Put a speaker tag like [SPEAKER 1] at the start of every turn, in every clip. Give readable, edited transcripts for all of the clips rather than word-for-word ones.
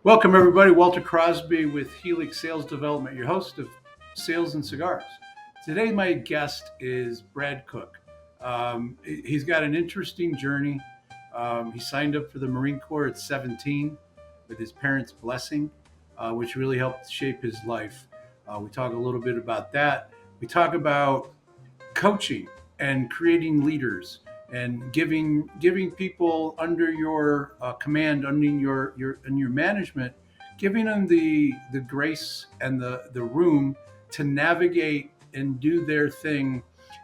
[SPEAKER 1] Welcome, everybody. Walter Crosby with Helix Sales Development, your host of Sales and Cigars. Today, my guest is Brad Koch. He's got an interesting journey. He signed up for the Marine Corps at 17 with his parents' blessing, which really helped shape his life. We talk a little bit about that. We talk about coaching and creating leaders and giving people under your command, under your management, giving them the grace and the room to navigate and do their thing,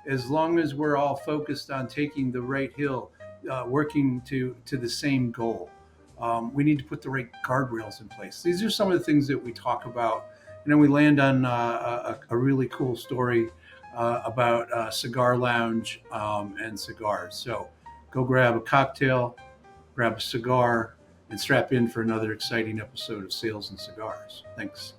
[SPEAKER 1] as long as we're all focused on taking the right hill, working to the same goal. We need to put the right guardrails in place. These are some of the things that we talk about, and then we land on a really cool story about Cigar Lounge and cigars. So go grab a cocktail, grab a cigar, and strap in for another exciting episode of Sales and Cigars. Thanks.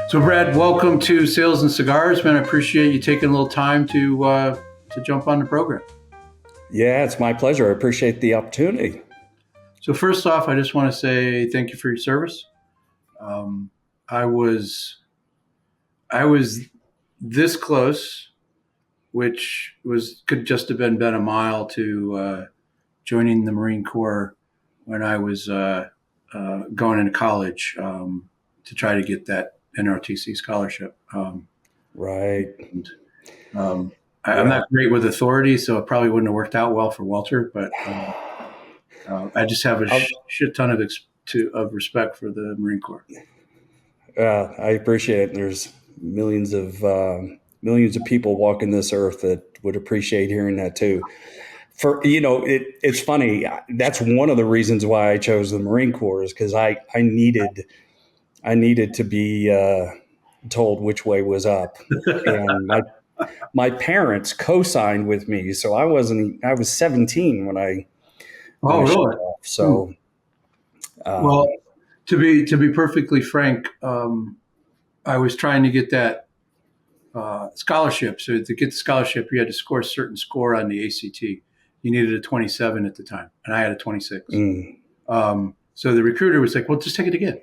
[SPEAKER 1] So, Brad, welcome to Sales and Cigars, man. I appreciate you taking a little time to jump on the program.
[SPEAKER 2] Yeah, it's my pleasure. I appreciate the opportunity.
[SPEAKER 1] So, first off, I just want to say thank you for your service. I was this close, which could just have been a mile to joining the Marine Corps when I was going into college to try to get that NRTC scholarship.
[SPEAKER 2] Right.
[SPEAKER 1] And, I'm not great with authority, so it probably wouldn't have worked out well for Walter. But I just have a shit ton of respect for the Marine Corps.
[SPEAKER 2] I appreciate it. There's millions of people walking this earth that would appreciate hearing that too. It's funny. That's one of the reasons why I chose the Marine Corps, is because I needed to be told which way was up, and my parents co-signed with me. So I was 17 when I
[SPEAKER 1] really?
[SPEAKER 2] off. So,
[SPEAKER 1] well, to be perfectly frank, I was trying to get that scholarship. So to get the scholarship, you had to score a certain score on the ACT. You needed a 27 at the time, and I had a 26. So the recruiter was like, "Well, just take it again."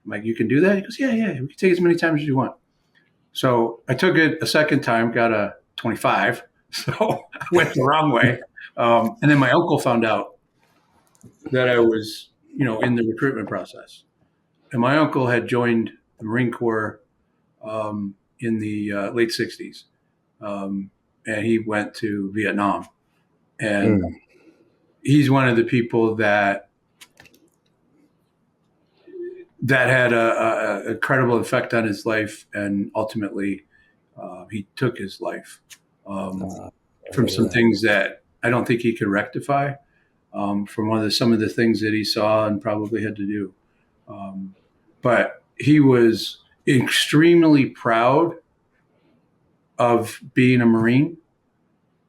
[SPEAKER 1] I'm like, "You can do that?" He goes, "Yeah, we can take as many times as you want." So I took it a second time, got a 25. So I went the wrong way. And then my uncle found out that I was, in the recruitment process. And my uncle had joined the Marine Corps in the late 60s. And he went to Vietnam. And he's one of the people that had a incredible effect on his life, and ultimately he took his life from some things that I don't think he could rectify, from some of the things that he saw and probably had to do. But he was extremely proud of being a Marine.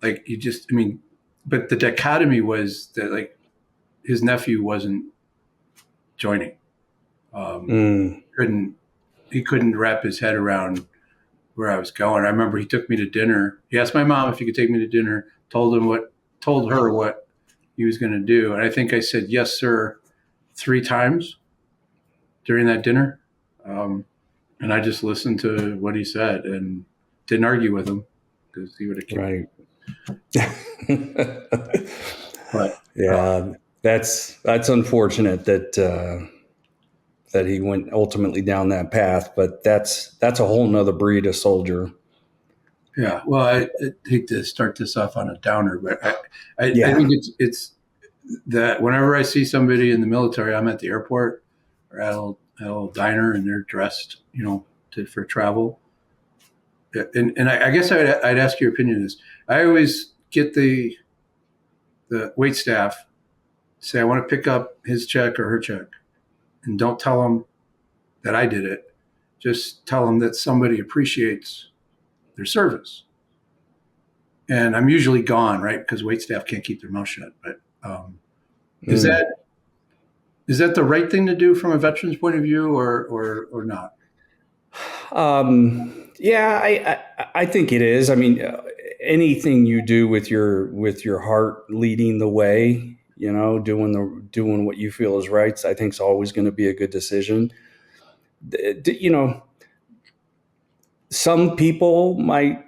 [SPEAKER 1] But the dichotomy was that, like, his nephew wasn't joining. He couldn't wrap his head around where I was going. I remember he took me to dinner. He asked my mom if he could take me to dinner, told her what he was going to do. And I think I said, "Yes, sir," 3 times during that dinner. And I just listened to what he said and didn't argue with him, because he would have killed
[SPEAKER 2] me.
[SPEAKER 1] But
[SPEAKER 2] yeah, that's unfortunate that he went ultimately down that path, but that's a whole nother breed of soldier.
[SPEAKER 1] Yeah. Well, I hate to start this off on a downer, but I think it's that whenever I see somebody in the military, I'm at the airport or at a little diner and they're dressed, for travel. And I guess I'd ask your opinion on this. I always get the wait staff say, "I want to pick up his check or her check," and don't tell them that I did it. Just tell them that somebody appreciates their service. And I'm usually gone, right? Because wait staff can't keep their mouth shut. But is Is that the right thing to do from a veteran's point of view, or not?
[SPEAKER 2] Yeah, I think it is. I mean, anything you do with your heart leading the way, doing what you feel is right, I think is always going to be a good decision. You know, some people might,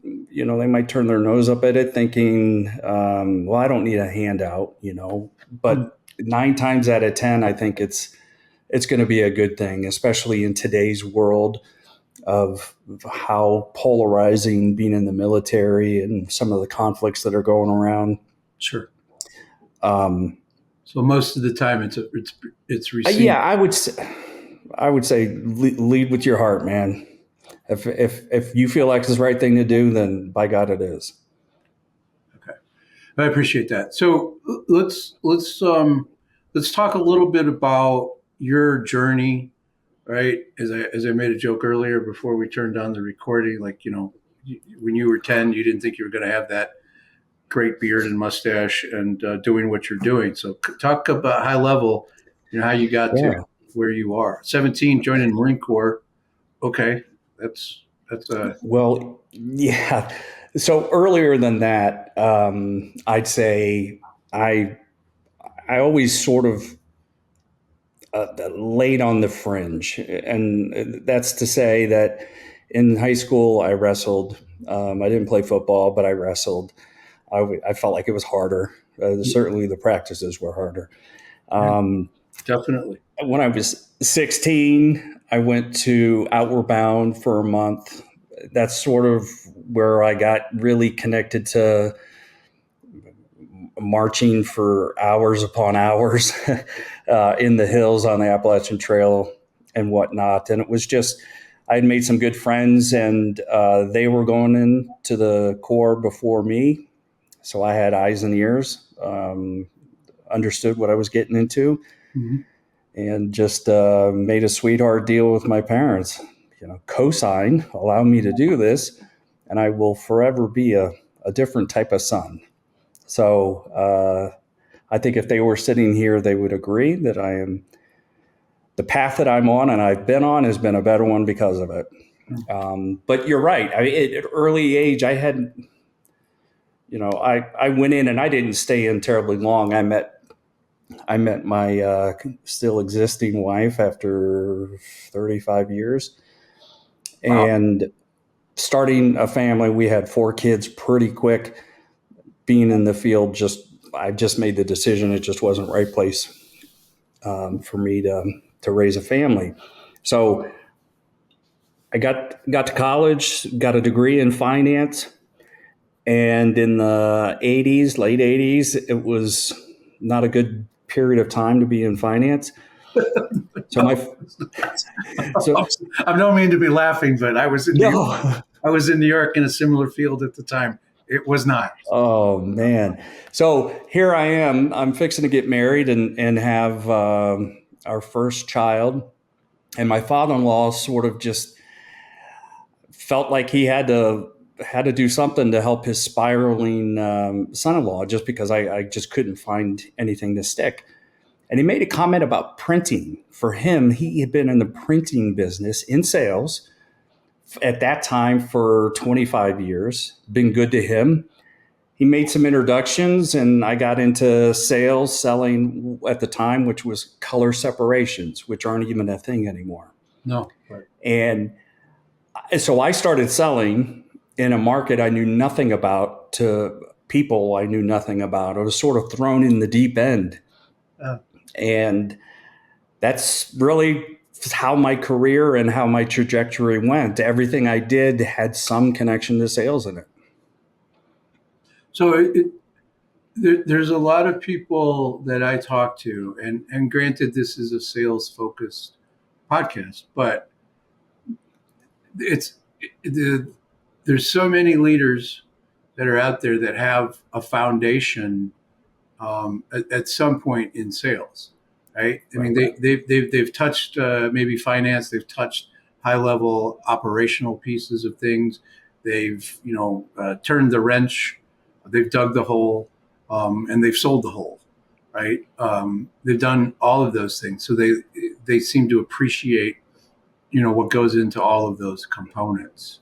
[SPEAKER 2] they might turn their nose up at it, thinking, well, I don't need a handout,
[SPEAKER 1] Mm.
[SPEAKER 2] But 9 times out of 10, I think it's going to be a good thing, especially in today's world of how polarizing being in the military and some of the conflicts that are going around.
[SPEAKER 1] Sure.
[SPEAKER 2] Um,
[SPEAKER 1] So most of the time, it's
[SPEAKER 2] yeah,
[SPEAKER 1] received.
[SPEAKER 2] I would say lead with your heart, man. If you feel like it's the right thing to do, then by God it is.
[SPEAKER 1] Okay, I appreciate that. So let's talk a little bit about your journey, right? As I made a joke earlier before we turned on the recording, like when you were 10, you didn't think you were going to have that great beard and mustache and doing what you're doing. So talk about high level, how you got to
[SPEAKER 2] Yeah.
[SPEAKER 1] where you are. 17, joining the Marine Corps. Okay, that's
[SPEAKER 2] Well, yeah. So earlier than that, I'd say I I always sort of laid on the fringe, and that's to say that in high school I wrestled. I didn't play football, but I wrestled. I felt like it was harder. Certainly, the practices were harder.
[SPEAKER 1] yeah,
[SPEAKER 2] Um,
[SPEAKER 1] definitely.
[SPEAKER 2] when I was 16, I went to Outward Bound for a month. That's sort of where I got really connected to marching for hours upon hours in the hills on the Appalachian Trail and whatnot. And it was just, I had made some good friends, and they were going into the Corps before me. So I had eyes and ears, understood what I was getting into,
[SPEAKER 1] Mhm.
[SPEAKER 2] and just made a sweetheart deal with my parents. Co-sign, allow me to do this, and I will forever be a different type of son. So I think if they were sitting here, they would agree that the path that I'm on and I've been on has been a better one because of it. But you're right. At early age, I went in and I didn't stay in terribly long. I met my still existing wife after 35 years,
[SPEAKER 1] Wow.
[SPEAKER 2] and starting a family. We had 4 kids pretty quick. Being in the field, I just made the decision it just wasn't the right place for me to raise a family. So I got to college, got a degree in finance, and in the '80s, late '80s, it was not a good period of time to be in finance. So my so
[SPEAKER 1] I don't mean to be laughing, but
[SPEAKER 2] no.
[SPEAKER 1] I was in New York in a similar field at the time. It was not.
[SPEAKER 2] Oh man. So here I am. I'm fixing to get married and have our first child. And my father-in-law sort of just felt like he had to do something to help his spiraling son-in-law, just because I just couldn't find anything to stick. And he made a comment about printing. For him, he had been in the printing business in sales at that time for 25 years. Been good to him. He made some introductions, and I got into sales, selling at the time, which was color separations, which aren't even a thing anymore.
[SPEAKER 1] No. Right.
[SPEAKER 2] And so I started selling in a market I knew nothing about to people I knew nothing about. I was sort of thrown in the deep end.
[SPEAKER 1] Uh,
[SPEAKER 2] And that's really how my career and how my trajectory went. Everything I did had some connection to sales in it.
[SPEAKER 1] so there's a lot of people that I talk to, and granted, this is a sales focused podcast, but it's the there's so many leaders that are out there that have a foundation at some point in sales, right? I mean,
[SPEAKER 2] Right.
[SPEAKER 1] they've touched maybe finance, they've touched high level operational pieces of things, they've turned the wrench, they've dug the hole, and they've sold the hole, right? They've done all of those things, so they seem to appreciate, what goes into all of those components.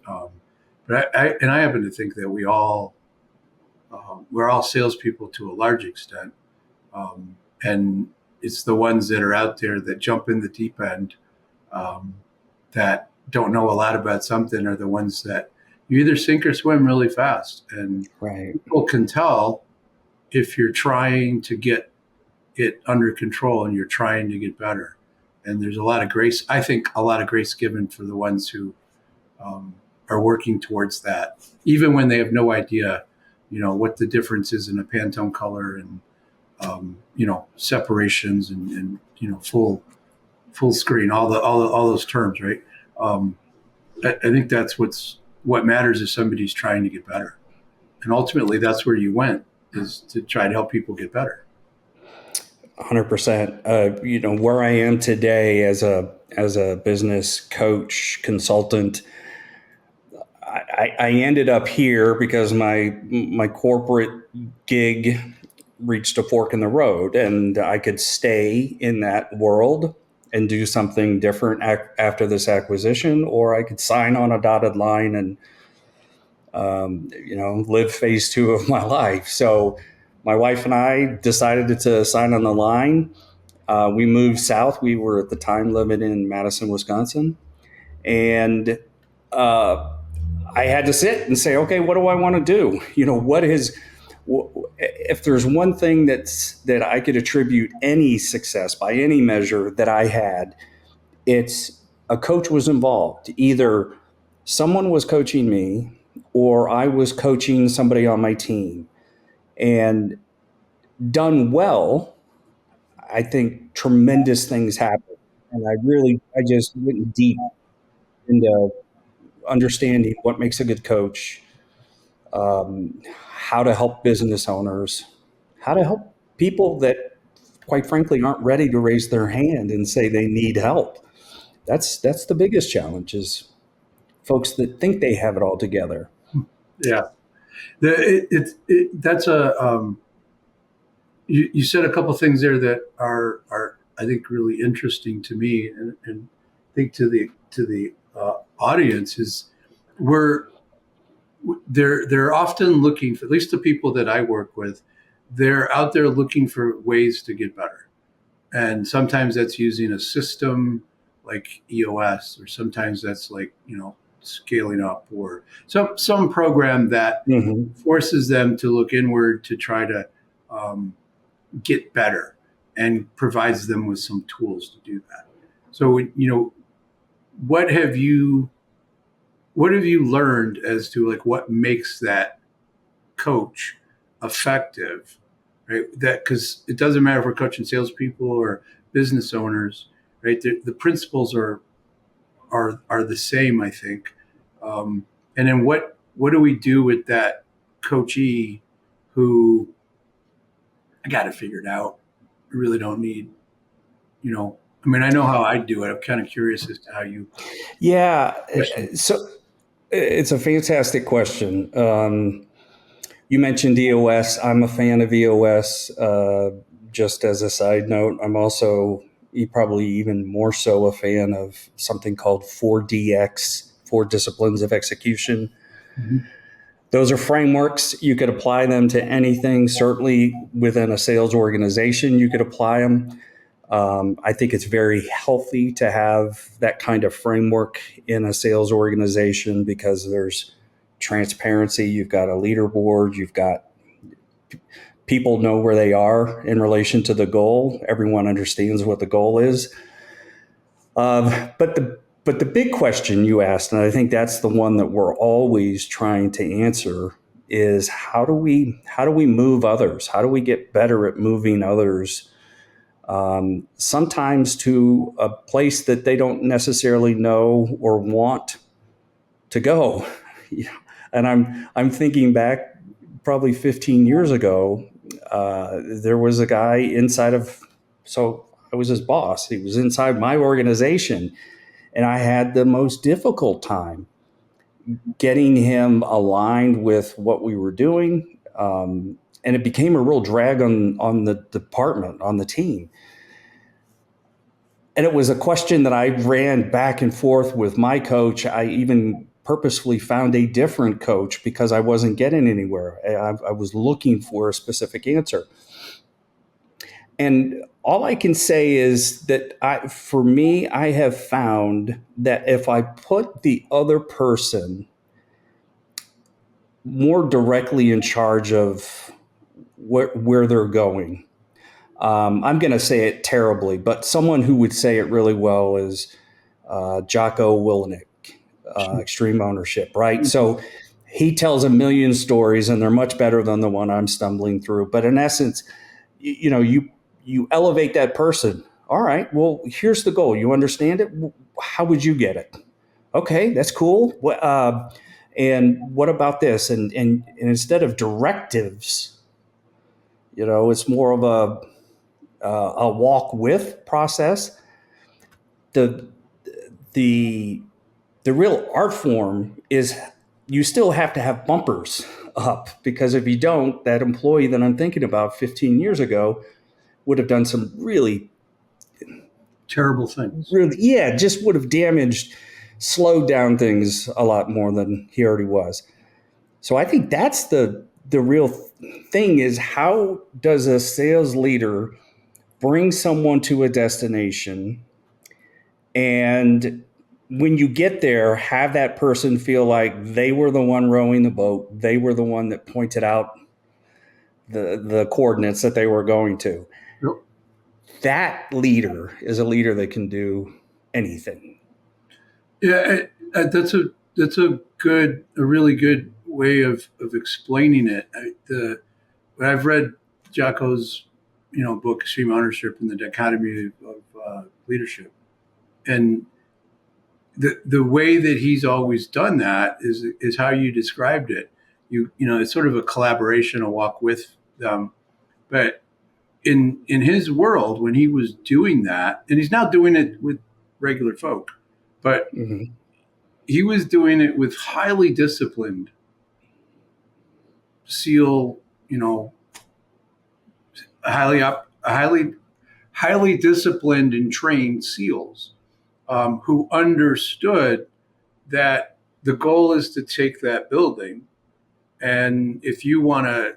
[SPEAKER 1] But I happen to think that we're all salespeople to a large extent, and it's the ones that are out there that jump in the deep end, um, that don't know a lot about something, are the ones that you either sink or swim really fast, and
[SPEAKER 2] Right.
[SPEAKER 1] people can tell if you're trying to get it under control and you're trying to get better. And there's a lot of grace. I think a lot of grace given for the ones who um, are working towards that, even when they have no idea, what the difference is in a Pantone color and separations and full screen, all those terms, right? Um, I think that's what matters if somebody's trying to get better, and ultimately that's where you went, is to try to help people get better.
[SPEAKER 2] 100%. Where I am today as a business coach consultant, I ended up here because my corporate gig reached a fork in the road, and I could stay in that world and do something different after this acquisition, or I could sign on a dotted line and live phase two of my life. So my wife and I decided to sign on the line. We moved south. We were at the time living in Madison, Wisconsin, and I had to sit and say, okay, what do I want to do? If there's one thing that I could attribute any success by any measure that I had, it's a coach was involved. Either someone was coaching me or I was coaching somebody on my team, and done well, I think tremendous things happen. And I just went deep into understanding what makes a good coach, how to help business owners, how to help people that, quite frankly, aren't ready to raise their hand and say they need help. That's the biggest challenge, is folks that think they have it all together.
[SPEAKER 1] Yeah, that's you said a couple things there that are I think really interesting to me, and I think to the audience, is we're they're often looking for, at least the people that I work with, they're out there looking for ways to get better. And sometimes that's using a system like EOS, or sometimes that's like, scaling up, or some program that
[SPEAKER 2] Mm-hmm.
[SPEAKER 1] forces them to look inward to try to um, get better, and provides them with some tools to do that. So, what have you what have you learned as to, like, what makes that coach effective, right? That, because it doesn't matter if we're coaching salespeople or business owners, right? The principles are the same, I think. And then what do we do with that coachee who, I got to figure it out, I really don't need, I mean, I know how I do it. I'm kind of curious as to how you
[SPEAKER 2] Yeah.
[SPEAKER 1] question.
[SPEAKER 2] So it's a fantastic question. You mentioned EOS. I'm a fan of EOS. Just as a side note, I'm also probably even more so a fan of something called 4DX, Four Disciplines of Execution.
[SPEAKER 1] Mhm.
[SPEAKER 2] Those are frameworks. You could apply them to anything. Certainly within a sales organization, you could apply them. I think it's very healthy to have that kind of framework in a sales organization, because there's transparency. You've got a leaderboard. You've got people know where they are in relation to the goal. Everyone understands what the goal is. But the big question you asked, and I think that's the one that we're always trying to answer, is how do we move others? How do we get better at moving others? Sometimes to a place that they don't necessarily know or want to go. And I'm thinking back probably 15 years ago. There was a guy inside of, so I was his boss. He was inside my organization, and I had the most difficult time getting him aligned with what we were doing. and it became a real drag on the department, on the team. And it was a question that I ran back and forth with my coach. I even purposefully found a different coach because I wasn't getting anywhere. I was looking for a specific answer. And all I can say is that for me, I have found that if I put the other person more directly in charge of where they're going, I'm going to say it terribly, but someone who would say it really well is Jocko Willink, Extreme Ownership, right? So he tells a million stories, and they're much better than the one I'm stumbling through. But in essence, you elevate that person. All right, well, here's the goal. You understand it? How would you get it? Okay, that's cool. And what about this? And instead of directives, it's more of a walk with process. The real art form is you still have to have bumpers up, because if you don't, that employee that I'm thinking about 15 years ago would have done some really
[SPEAKER 1] terrible things.
[SPEAKER 2] Just would have slowed down things a lot more than he already was. So I think that's the real thing, is how does a sales leader bring someone to a destination, and when you get there, have that person feel like they were the one rowing the boat. They were the one that pointed out the coordinates that they were going to.
[SPEAKER 1] Yep.
[SPEAKER 2] That leader is a leader that can do anything.
[SPEAKER 1] Yeah, that's a really good way of explaining it. I've read Jocko's book, Extreme Ownership, and the Dichotomy of Leadership, and the way that he's always done that is how you described it. It's sort of a collaboration, a walk with them. But in his world, when he was doing that, and he's now doing it with regular folk, but he was doing it with highly disciplined SEAL, highly disciplined and trained SEALs, who understood that the goal is to take that building, and if you want to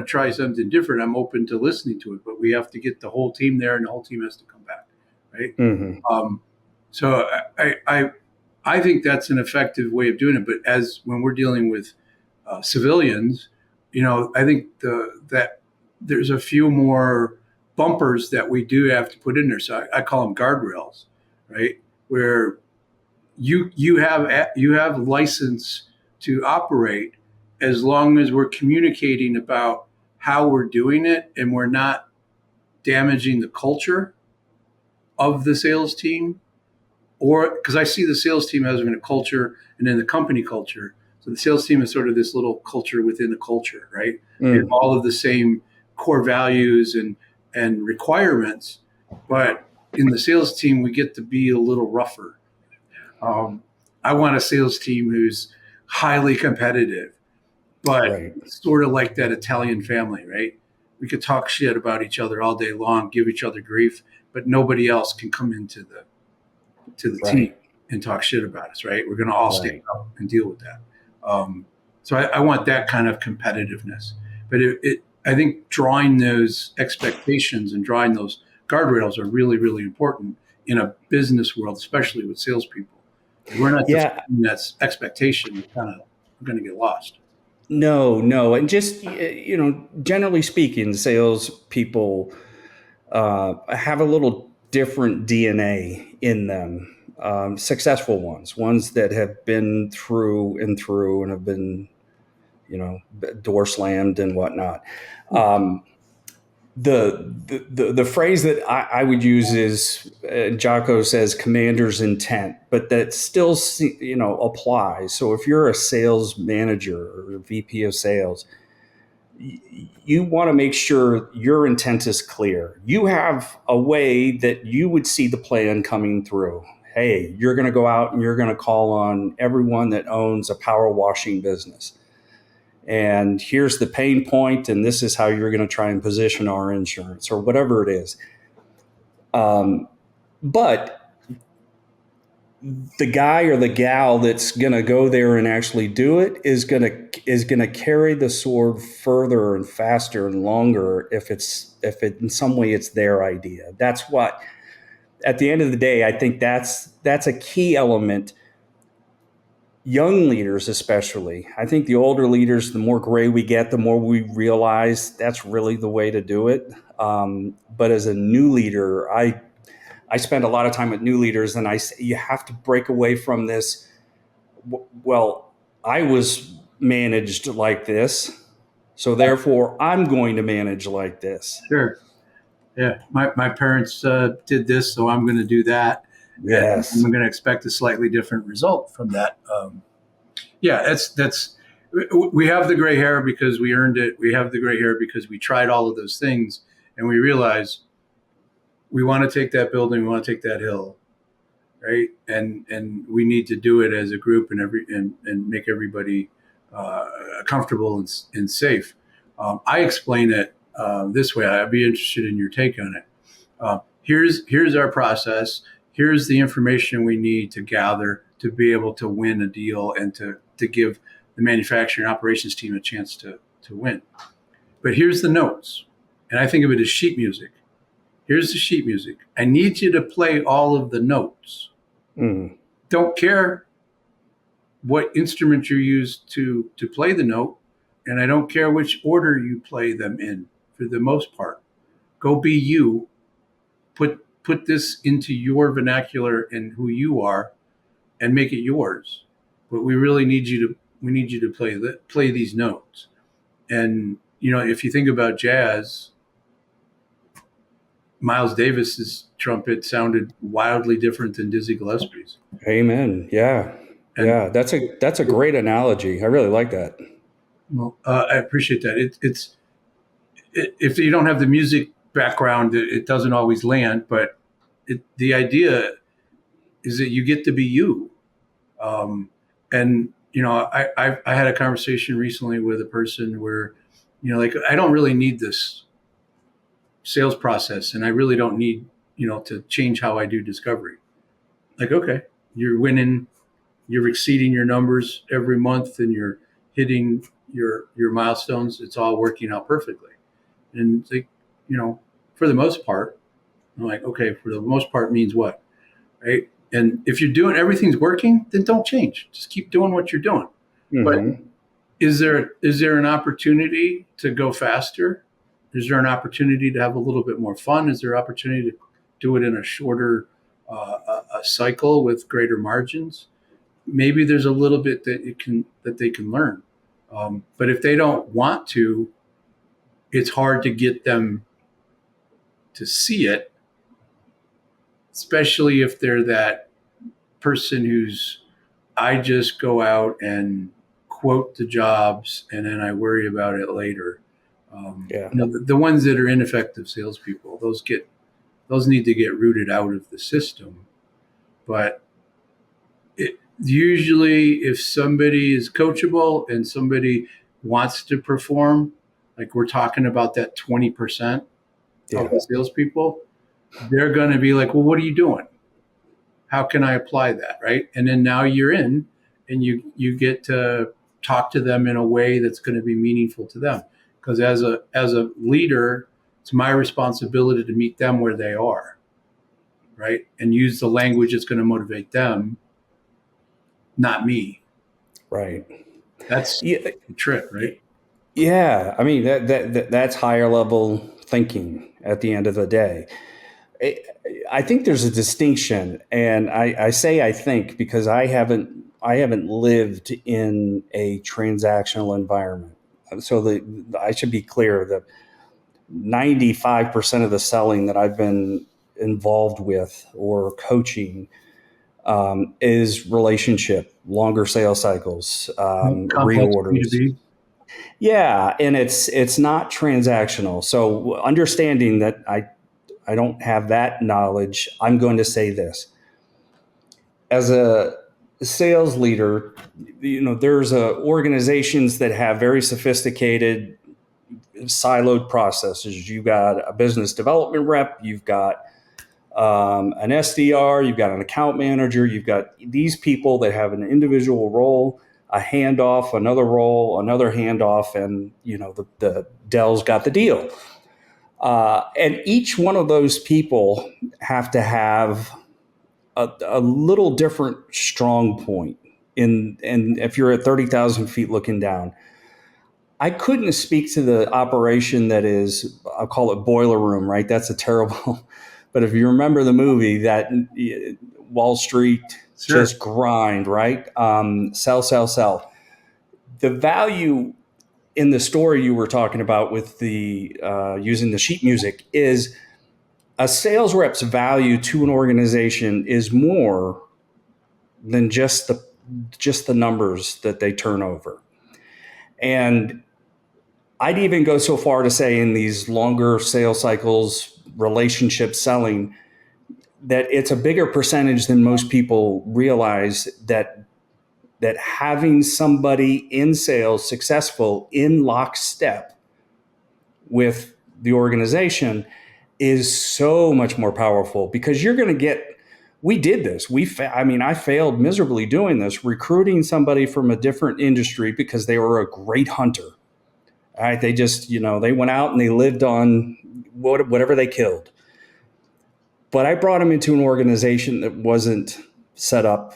[SPEAKER 1] try something different, I'm open to listening to it, but we have to get the whole team there, and the whole team has to come back, right? So I think that's an effective way of doing it. But when we're dealing with civilians, I think that there's a few more bumpers that we do have to put in there. So I call them guardrails, right? Where you have license to operate as long as we're communicating about how we're doing it, and we're not damaging the culture of the sales team. Or because I see the sales team as having a culture and then the company culture. So the sales team is sort of this little culture within the culture, right? They have all of the same core values and requirements, but in the sales team, we get to be a little rougher. I want a sales team who's highly competitive, but sort of like that Italian family, right? We could talk shit about each other all day long, give each other grief, but nobody else can come into the team and talk shit about us, right? We're going to all stand up and deal with that. So I want that kind of competitiveness. But I think drawing those expectations and drawing those guardrails are really, really important in a business world, especially with salespeople. If we're not defining that expectation, we're going to get lost.
[SPEAKER 2] No. And just, generally speaking, salespeople have a little different DNA in them. Successful ones that have been through and have been, door slammed and whatnot. The phrase that I would use is, Jocko says, commander's intent, but that still, applies. So if you're a sales manager or a VP of sales, you want to make sure your intent is clear. You have a way that you would see the plan coming through. Hey, you're going to go out and you're going to call on everyone that owns a power washing business. and here's the pain point, and this is how you're going to try and position our insurance or whatever it is. But the guy or the gal that's going to go there and actually do it is going to carry the sword further and faster and longer if it in some way it's their idea. That's what, at the end of the day, I think that's a key element. Young leaders, especially. I think the older leaders, the more gray we get, the more we realize that's really the way to do it. But as a new leader, I spend a lot of time with new leaders, and I say you have to break away from this. Well, I was managed like this, so therefore I'm going to manage like this.
[SPEAKER 1] Sure. Yeah. My parents did this, so I'm going to do that.
[SPEAKER 2] Yes.
[SPEAKER 1] And I'm going to expect a slightly different result from that. Yeah, we have the gray hair because we earned it. We have the gray hair because we tried all of those things, and we realize we want to take that building, we want to take that hill, right? And we need to do it as a group and make everybody comfortable and safe. I explain it this way. I'd be interested in your take on it. Here's our process. Here's the information we need to gather to be able to win a deal and to give the manufacturing operations team a chance to win. But here's the notes. And I think of it as sheet music. Here's the sheet music. I need you to play all of the notes. Don't care what instrument you use to play the note, and I don't care which order you play them in for the most part. Go be you. Put this into your vernacular and who you are, and make it yours. But we really need you to play these notes. And if you think about jazz, Miles Davis's trumpet sounded wildly different than Dizzy Gillespie's.
[SPEAKER 2] Amen. Yeah. Yeah. That's a great analogy. I really like that.
[SPEAKER 1] Well, I appreciate that. If you don't have the music background, it doesn't always land, but the idea is that you get to be you. And I had a conversation recently with a person where, I don't really need this sales process, and I really don't need, to change how I do discovery. Like, okay, you're winning, you're exceeding your numbers every month, and you're hitting your milestones. It's all working out perfectly. And it's like, for the most part, I'm like, okay, for the most part means what? Right. And if you're doing everything's working, then don't change. Just keep doing what you're doing. But is there an opportunity to go faster? Is there an opportunity to have a little bit more fun? Is there an opportunity to do it in a shorter a cycle with greater margins? Maybe there's a little bit that they can learn. But if they don't want to, it's hard to get them to see it, especially if they're that person who's, I just go out and quote the jobs and then I worry about it later. The ones that are ineffective salespeople, those need to get rooted out of the system. But usually, if somebody is coachable and somebody wants to perform, like we're talking about that 20% of the salespeople, they're going to be like, well, what are you doing? How can I apply that? Right. And then now you're in and you get to talk to them in a way that's going to be meaningful to them. Because as a leader, it's my responsibility to meet them where they are. Right. And use the language that's going to motivate them, not me.
[SPEAKER 2] Right.
[SPEAKER 1] That's the trick, right?
[SPEAKER 2] Yeah. I mean, that's higher level thinking at the end of the day. I think there's a distinction, and I say I think because I haven't lived in a transactional environment. So I should be clear that 95% of the selling that I've been involved with or coaching is relationship, longer sales cycles, reorders.
[SPEAKER 1] B2B.
[SPEAKER 2] Yeah, and it's not transactional. So understanding that I don't have that knowledge, I'm going to say this. As a sales leader, there's organizations that have very sophisticated siloed processes. You've got a business development rep, you've got an SDR, you've got an account manager, you've got these people that have an individual role, a handoff, another role, another handoff, and the Dell's got the deal. And each one of those people have to have a little different strong point. And if you're at 30,000 feet looking down, I couldn't speak to the operation that is, I'll call it boiler room, right? That's a terrible, but if you remember the movie, that Wall Street,
[SPEAKER 1] Sure.
[SPEAKER 2] just grind, right? Sell, sell, sell. The value in the story you were talking about with the using the sheet music is a sales rep's value to an organization is more than just the numbers that they turn over. And I'd even go so far to say in these longer sales cycles, relationship selling, that it's a bigger percentage than most people realize that having somebody in sales successful in lockstep with the organization is so much more powerful, because you're going to get, we did this. I failed miserably doing this, recruiting somebody from a different industry because they were a great hunter. All right. They just, they went out and they lived on whatever they killed. But I brought them into an organization that wasn't set up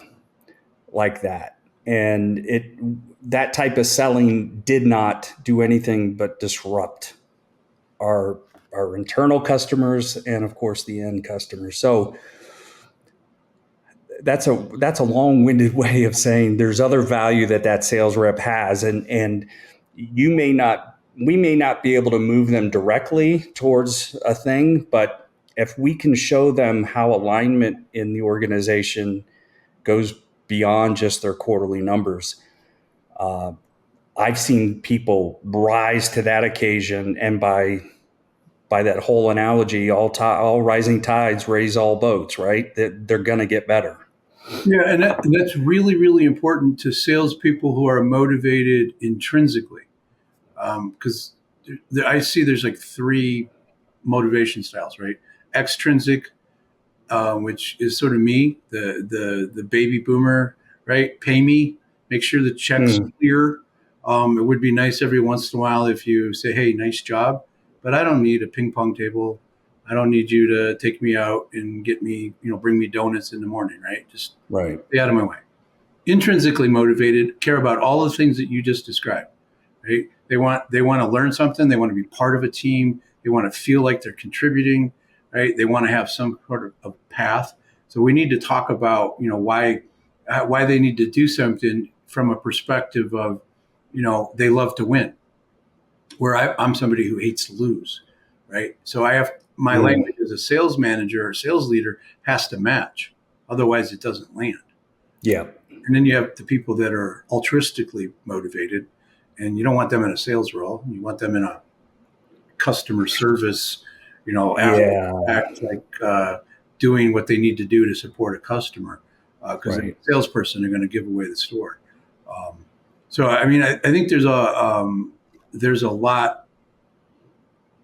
[SPEAKER 2] like that. And that type of selling did not do anything but disrupt our internal customers and, of course, the end customers. So that's a long-winded way of saying there's other value that sales rep has, and we may not be able to move them directly towards a thing, but if we can show them how alignment in the organization goes beyond just their quarterly numbers, I've seen people rise to that occasion, and by that whole analogy, all rising tides raise all boats, right? They're going to get better.
[SPEAKER 1] Yeah, and that's really, really important to salespeople who are motivated intrinsically. Because I see there's like three motivation styles, right? Extrinsic, which is sort of me, the baby boomer, right? Pay me, make sure the check's clear. It would be nice every once in a while if you say, "Hey, nice job," but I don't need a ping pong table. I don't need you to take me out and get me, bring me donuts in the morning, right? Just
[SPEAKER 2] Right.
[SPEAKER 1] stay out of my way. Intrinsically motivated, care about all the things that you just described, right? They want to learn something. They want to be part of a team. They want to feel like they're contributing, right? They want to have some sort of path. So we need to talk about, why they need to do something from a perspective of, they love to win. Where I'm somebody who hates to lose, right? So I have my language as a sales manager or sales leader has to match, otherwise it doesn't land.
[SPEAKER 2] Yeah.
[SPEAKER 1] And then you have the people that are altruistically motivated, and you don't want them in a sales role. You want them in a customer service, act like doing what they need to do to support a customer. Because
[SPEAKER 2] Right.
[SPEAKER 1] a salesperson, they're going to give away the store. So I think there's a lot.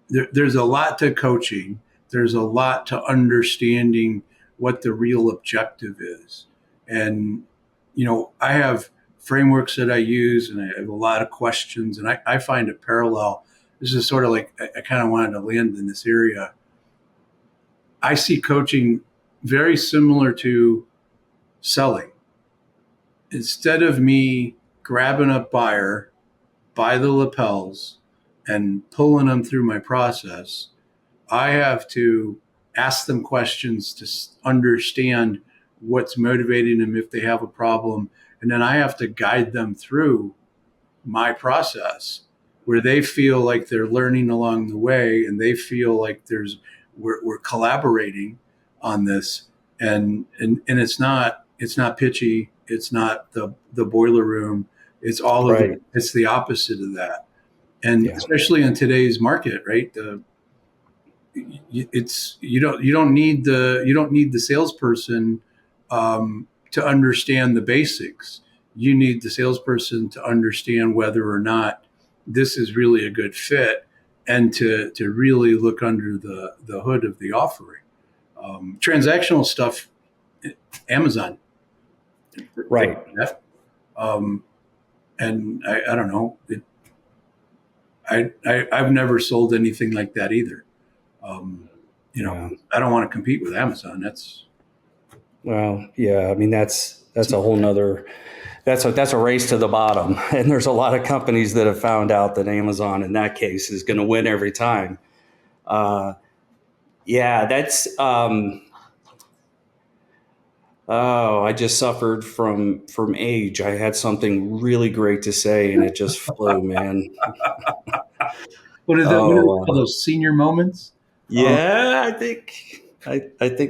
[SPEAKER 1] There's a lot to coaching. There's a lot to understanding what the real objective is. And, I have frameworks that I use, and I have a lot of questions, and I find a parallel. This is sort of like, I kind of wanted to land in this area. I see coaching very similar to selling. Instead of me grabbing a buyer by the lapels and pulling them through my process, I have to ask them questions to understand what's motivating them if they have a problem. And then I have to guide them through my process where they feel like they're learning along the way, and they feel like we're collaborating on this. And it's not pitchy. It's not the boiler room. It's all of
[SPEAKER 2] Right.
[SPEAKER 1] it's the opposite of that. And
[SPEAKER 2] Yeah.
[SPEAKER 1] especially in today's market, right? You don't need the salesperson to understand the basics. You need the salesperson to understand whether or not this is really a good fit, and to really look under the hood of the offering. Transactional stuff, Amazon,
[SPEAKER 2] Right.
[SPEAKER 1] um, and I don't know. I've never sold anything like that either.
[SPEAKER 2] Yeah.
[SPEAKER 1] I don't want to compete with Amazon.
[SPEAKER 2] Well, yeah. I mean, that's a whole nother. That's a race to the bottom, and there's a lot of companies that have found out that Amazon, in that case, is going to win every time. Yeah, that's. Oh, I just suffered from age. I had something really great to say, and it just flew, man.
[SPEAKER 1] What do they
[SPEAKER 2] Oh,
[SPEAKER 1] call those senior moments? Um,
[SPEAKER 2] yeah, I think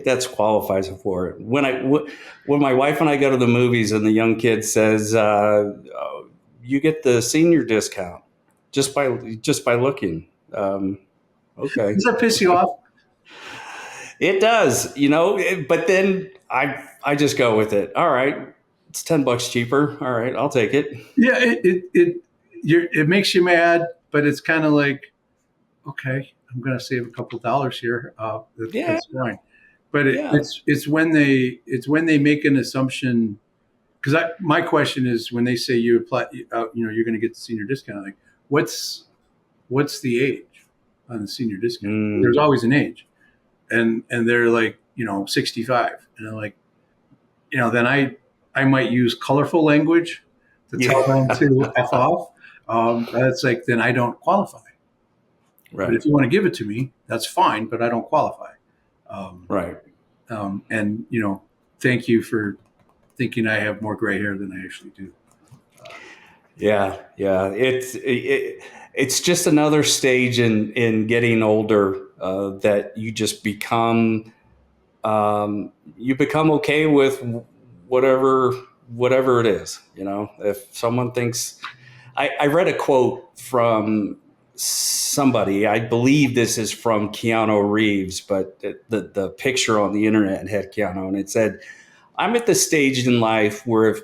[SPEAKER 2] that's qualifies for it. When my wife and I go to the movies and the young kid says, oh, "You get the senior discount just by looking." Okay,
[SPEAKER 1] does that piss you off?
[SPEAKER 2] it does, but then I just go with it. All right, it's $10 cheaper. All right, I'll take it.
[SPEAKER 1] Yeah, it makes you mad, but it's kind of like, okay, I'm going to save a couple dollars here.
[SPEAKER 2] Yeah,
[SPEAKER 1] That's fine. But
[SPEAKER 2] yeah,
[SPEAKER 1] it's when they make an assumption. Because my question is, when they say you apply, you're going to get the senior discount. Like, what's the age on the senior discount? There's
[SPEAKER 2] mm,
[SPEAKER 1] always an age, and they're like, 65, and they're like, then I might use colorful language to tell them
[SPEAKER 2] yeah,
[SPEAKER 1] to f off. That's like, then I don't qualify. But
[SPEAKER 2] right,
[SPEAKER 1] if you want to give it to me, that's fine, but I don't qualify. Um,
[SPEAKER 2] right.
[SPEAKER 1] and thank you for thinking I have more gray hair than I actually do.
[SPEAKER 2] Yeah, yeah. It's just another stage in getting older that you just become okay with whatever whatever it is. If someone thinks, I read a quote from somebody. I believe this is from Keanu Reeves, but the picture on the internet had Keanu, and it said, "I'm at the stage in life where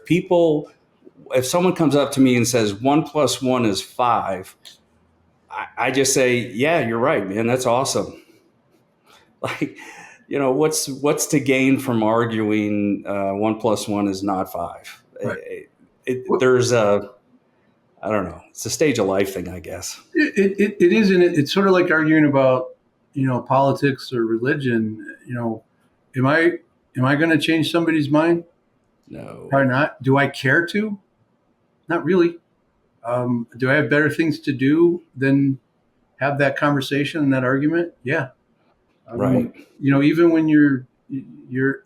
[SPEAKER 2] if someone comes up to me and says 1 + 1 is 5, I just say, yeah, you're right, man. That's awesome. Like, what's to gain from arguing 1 + 1 is not 5?
[SPEAKER 1] Right.
[SPEAKER 2] There's I don't know. It's a stage of life thing, I guess.
[SPEAKER 1] It isn't. It's sort of like arguing about politics or religion. Am I going to change somebody's mind?
[SPEAKER 2] No.
[SPEAKER 1] Probably not. Do I care to? Not really. Do I have better things to do than have that conversation and that argument? Yeah. I
[SPEAKER 2] Right.
[SPEAKER 1] mean, even when you're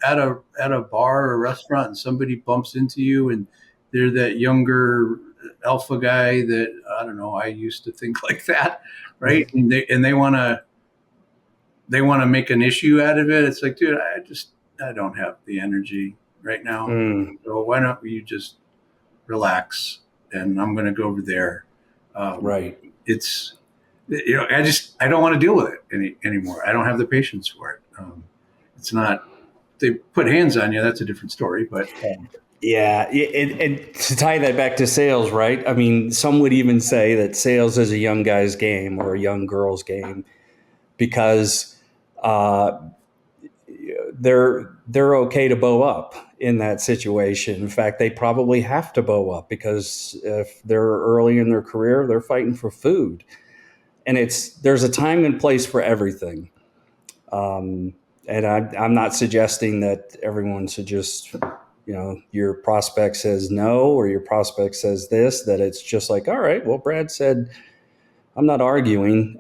[SPEAKER 1] at a bar or a restaurant and somebody bumps into you and they're that younger alpha guy that, I don't know, I used to think like that, right? And they want to make an issue out of it. It's like, dude, I don't have the energy right now.
[SPEAKER 2] Mm,
[SPEAKER 1] So why don't you just relax, and I'm going to go over there. Um,
[SPEAKER 2] right.
[SPEAKER 1] it's I don't want to deal with it anymore. I don't have the patience for it. It's not. They put hands on you. That's a different story. But
[SPEAKER 2] Yeah, and to tie that back to sales, right? I mean, some would even say that sales is a young guy's game or a young girl's game because uh, they're okay to bow up in that situation. In fact, they probably have to bow up because if they're early in their career, they're fighting for food, and there's a time and place for everything. And I'm not suggesting that everyone should just, your prospect says no or your prospect says this, that it's just like, all right, well, Brad said, I'm not arguing.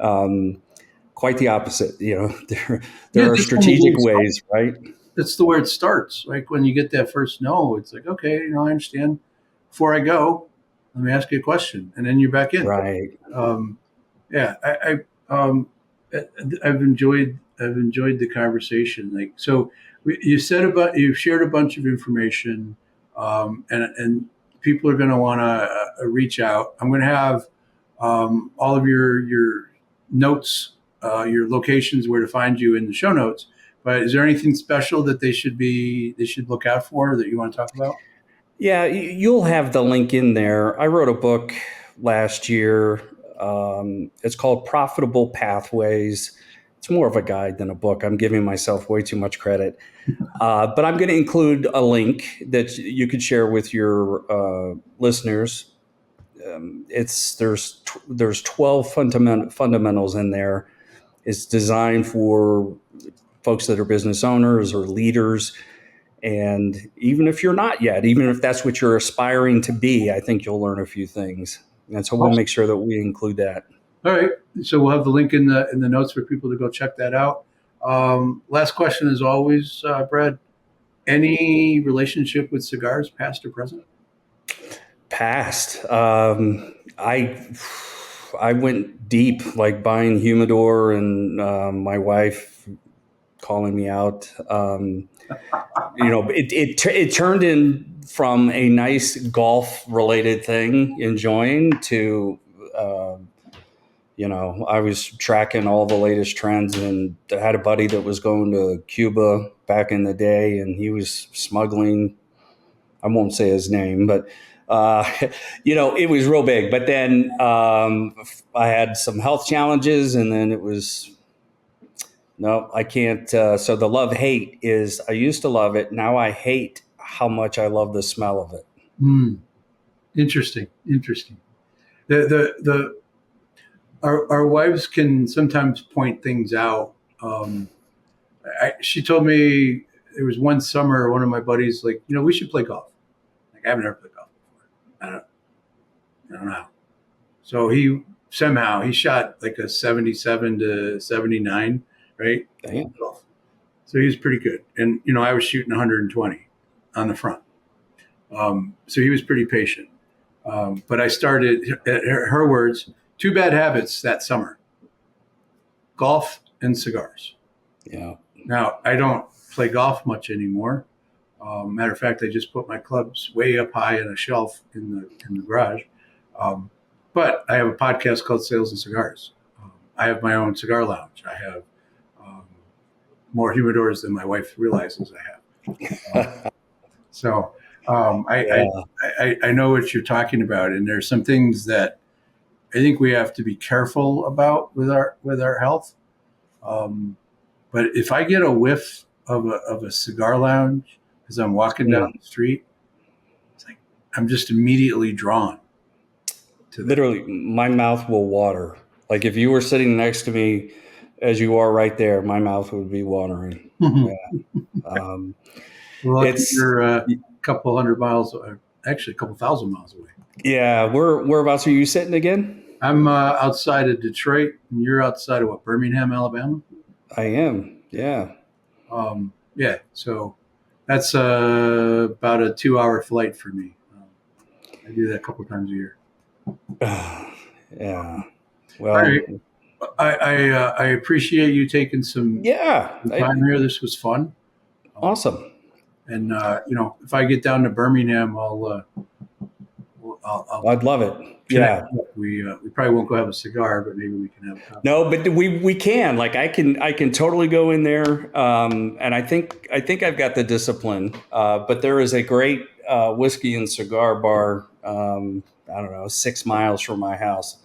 [SPEAKER 2] Quite the opposite.
[SPEAKER 1] yeah,
[SPEAKER 2] There are
[SPEAKER 1] that's when the
[SPEAKER 2] strategic
[SPEAKER 1] game starts.
[SPEAKER 2] ways, right?
[SPEAKER 1] That's the where it starts. Like when you get that first no, it's like, okay, I understand. Before I go, let me ask you a question, and then you're back in.
[SPEAKER 2] Right.
[SPEAKER 1] Um, yeah, I've enjoyed the conversation. Like, so you've shared a bunch of information, and people are going to want to reach out. I'm going to have all of your notes, your locations, where to find you in the show notes. But is there anything special that they should look out for that you want to talk about?
[SPEAKER 2] Yeah, you'll have the link in there. I wrote a book last year. It's called Profitable Pathways. It's more of a guide than a book. I'm giving myself way too much credit. But I'm going to include a link that you could share with your listeners. There's 12 fundamentals in there. It's designed for folks that are business owners or leaders. And even if you're not yet, even if that's what you're aspiring to be, I think you'll learn a few things. And so we'll make sure that we include that.
[SPEAKER 1] All right. So we'll have the link in the notes for people to go check that out. Last question, as always, Brad. Any relationship with cigars, past or present?
[SPEAKER 2] Past. I went deep, like buying humidor, and my wife calling me out. It turned in from a nice golf related thing, enjoying, to I was tracking all the latest trends, and I had a buddy that was going to Cuba back in the day, and he was smuggling. I won't say his name, but it was real big. But then I had some health challenges, and then it was no, I can't. So the love hate is, I used to love it. Now I hate how much I love the smell of it.
[SPEAKER 1] Interesting. The our wives can sometimes point things out. She told me there was one summer, one of my buddies, like, we should play golf. Like, I haven't ever played golf before. I don't know. So he shot like a 77 to 79, right?
[SPEAKER 2] Damn.
[SPEAKER 1] So he was pretty good. And, I was shooting 120 on the front. So he was pretty patient. But I started, her words, 2 bad habits that summer: golf and cigars.
[SPEAKER 2] Yeah.
[SPEAKER 1] Now, I don't play golf much anymore. Matter of fact, I just put my clubs way up high on a shelf in the garage. But I have a podcast called Sales and Cigars. I have my own cigar lounge. I have more humidors than my wife realizes I have. So I know what you're talking about, and there's some things that I think we have to be careful about with our health. But if I get a whiff of a cigar lounge as I'm walking down the street, it's like I'm just immediately drawn to that.
[SPEAKER 2] Literally, my mouth will water. Like if you were sitting next to me, as you are right there, my mouth would be watering. Yeah.
[SPEAKER 1] Well, you're a couple hundred miles, actually a couple thousand miles away.
[SPEAKER 2] Yeah. Whereabouts are you sitting again?
[SPEAKER 1] I'm outside of Detroit, and you're outside of what, Birmingham, Alabama?
[SPEAKER 2] I am. Yeah.
[SPEAKER 1] Yeah. So that's about a 2-hour flight for me. I do that a couple times a year.
[SPEAKER 2] Yeah. Well,
[SPEAKER 1] right. I appreciate you taking some time here. This was fun.
[SPEAKER 2] Awesome.
[SPEAKER 1] And if I get down to Birmingham,
[SPEAKER 2] I'd love it. Yeah.
[SPEAKER 1] We probably won't go have a cigar, but maybe we can have a coffee.
[SPEAKER 2] No, but we can. Like I can totally go in there, and I think I've got the discipline. But there is a great whiskey and cigar bar. I don't know, 6 miles from my house.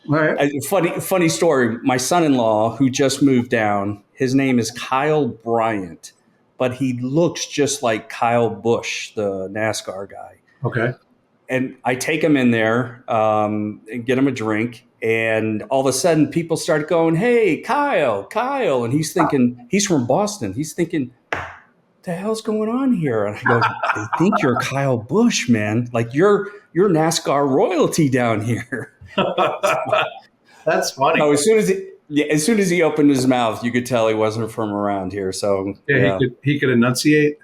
[SPEAKER 1] Right.
[SPEAKER 2] Funny story. My son-in-law, who just moved down, his name is Kyle Bryant, but he looks just like Kyle Busch, the NASCAR guy.
[SPEAKER 1] Okay.
[SPEAKER 2] And I take him in there and get him a drink. And all of a sudden people start going, "Hey, Kyle." And he's thinking, he's from Boston. He's thinking, what the hell's going on here? And I go, "They think you're Kyle Busch, man. Like you're NASCAR royalty down here."
[SPEAKER 1] That's funny.
[SPEAKER 2] So as soon as he opened his mouth, you could tell he wasn't from around here. So
[SPEAKER 1] he could enunciate.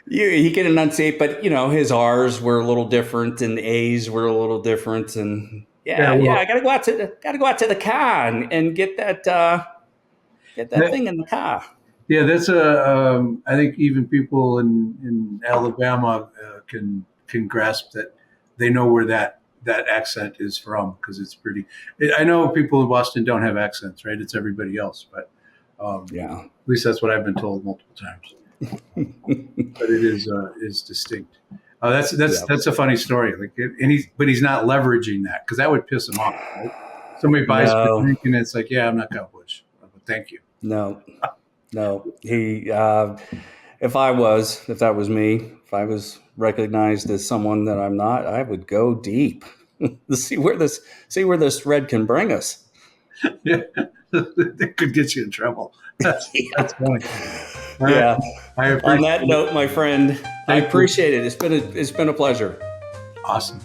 [SPEAKER 2] He can enunciate, but his R's were a little different and A's were a little different, and I gotta go out to the car and get that thing in the car.
[SPEAKER 1] Yeah, that's I think even people in Alabama can grasp that. They know where that accent is from, because it's pretty. I know people in Boston don't have accents, right? It's everybody else, but
[SPEAKER 2] Yeah.
[SPEAKER 1] At least that's what I've been told multiple times. But it is distinct. That's a funny story. Like, but he's not leveraging that because that would piss him off. Right? Somebody buys for
[SPEAKER 2] No,
[SPEAKER 1] drink and it's like, yeah, I'm not gonna push. But thank you.
[SPEAKER 2] no, no. If that was me, if I was recognized as someone that I'm not, I would go deep to see where this thread can bring us.
[SPEAKER 1] Yeah, that could get you in trouble. That's funny. All right.
[SPEAKER 2] Yeah.
[SPEAKER 1] I
[SPEAKER 2] On
[SPEAKER 1] appreciate
[SPEAKER 2] that
[SPEAKER 1] it.
[SPEAKER 2] note, my friend, I
[SPEAKER 1] Thank you.
[SPEAKER 2] appreciate it. It's been a pleasure.
[SPEAKER 1] Awesome.